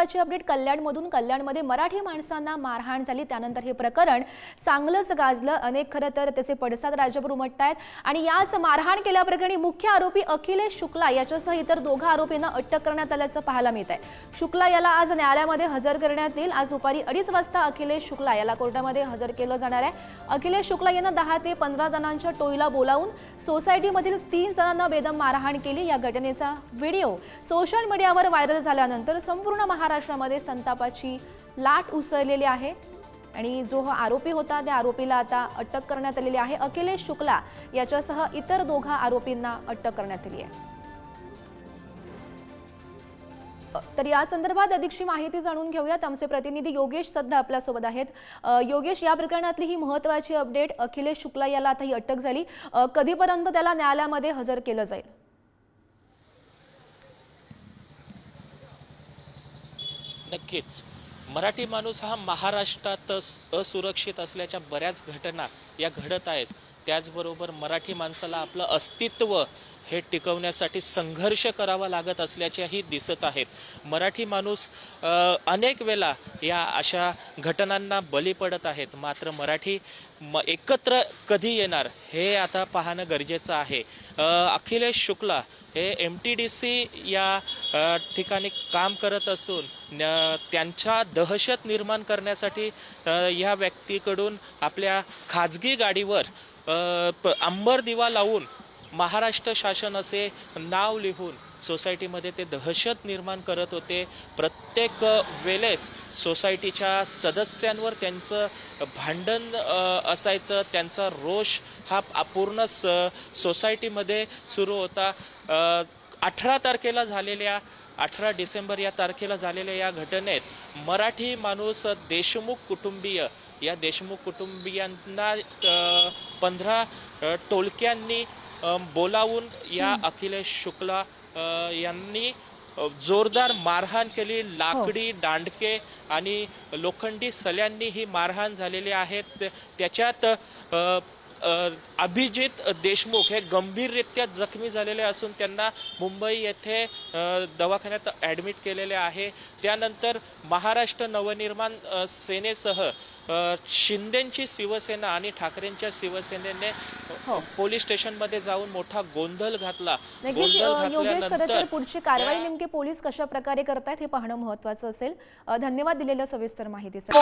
महत्त्वाची अपडेट कल्याणमध्ये मराठी माणसांना मारहाण झाली, त्यानंतर हे प्रकरण चांगलंच गाजलं। अनेक खरं तर त्याचे पडसाद राज्यभर उमटतायत आणि याच मारहाण केल्याप्रकरणी मुख्य आरोपी अखिलेश शुक्ला याच्यासह इतर दोघा आरोपींना अटक करण्यात आल्याचं पाहायला मिळतंय। शुक्ला याला आज न्यायालयामध्ये हजर करण्यात येईल। आज दुपारी 2:30 वाजता अखिलेश शुक्ला याला कोर्टामध्ये हजर केलं जाणार आहे। अखिलेश शुक्ला यांना 10 ते 15 जणांच्या टोळीला बोलावून सोसायटीमधील 3 जणांना बेदम मारहाण केली। या घटनेचा व्हिडिओ सोशल मीडियावर व्हायरल झाल्यानंतर संपूर्ण महाराष्ट्रामध्ये संतापाची लाट उसळलेली आहे आणि जो हा आरोपी होता त्या आरोपीला आता अटक करण्यात आलेली आहे। अखिलेश शुक्ला याच्यासह इतर दोघा आरोपींना अटक करण्यात आली आहे। तर या संदर्भात अधिकची माहिती जाणून घेऊयात। आमचे प्रतिनिधी योगेश सध्या आपल्या सोबत आहेत। योगेश, या प्रकरणातली ही महत्त्वाची अपडेट, अखिलेश शुक्ला याला आता ही अटक झाली, कधीपर्यंत त्याला न्यायालयामध्ये हजर केलं जाईल? नक्कीच मराठी माणूस हा महाराष्ट्रात असुरक्षित असल्याच्या बऱ्याच घटना या घडत आहेत। त्याचबरोबर मराठी माणसाला आपलं अस्तित्व हे टिकवण्यासाठी संघर्ष करावा लागत असल्याचेही दिसत आहेत। मराठी माणूस अनेक वेळा या अशा घटनांना बळी पडत आहेत, मात्र मराठी एकत्र कधी येणार हे आता पाहणं गरजेचं आहे। अखिलेश शुक्ला हे MTDC या ठिकाणी काम करत असून त्यांच्या दहशत निर्माण करण्यासाठी या व्यक्तीकडून आपल्या खाजगी गाडीवर अंबर दिवा लावून महाराष्ट्र शासन असे नाव लिहून सोसायटीमध्ये ते दहशत निर्माण करत होते। प्रत्येक वेळेस सोसायटीच्या सदस्यांवर त्यांचं भांडण असायचं, त्यांचा रोष हा पूर्ण सोसायटीमध्ये सुरू होता। 18 डिसेंबर या तारखेला झालेल्या या घटनेत मराठी माणूस देशमुख कुटुंबीय या देशमुख कुटुंबियांना 15 टोळक्यांनी बोलावून या अखिलेश शुक्ला यांनी जोरदार मारहाण केली। लाकडी दांडके आणि लोखंडी सल्यांनी ही मारहाण झालेली आहे। त्याच्यात अभिजित देशमुख हे गंभीररित्या जखमी झालेले असून त्यांना मुंबई येथे दवाखान्यात ॲडमिट केलेले आहे। त्यानंतर महाराष्ट्र नवनिर्माण सेनेसह शिंदेची शिवसेना आणि ठाकरेंच्या शिवसेनेने पोलीस स्टेशनमध्ये जाऊन मोठा गोंधळ घातला। योगेश, पुढची कारवाई नेमकी पोलीस कशा प्रकारे करतायत हे पाहणं महत्त्वाचं असेल। धन्यवाद दिलेल्या सविस्तर माहितीसाठी।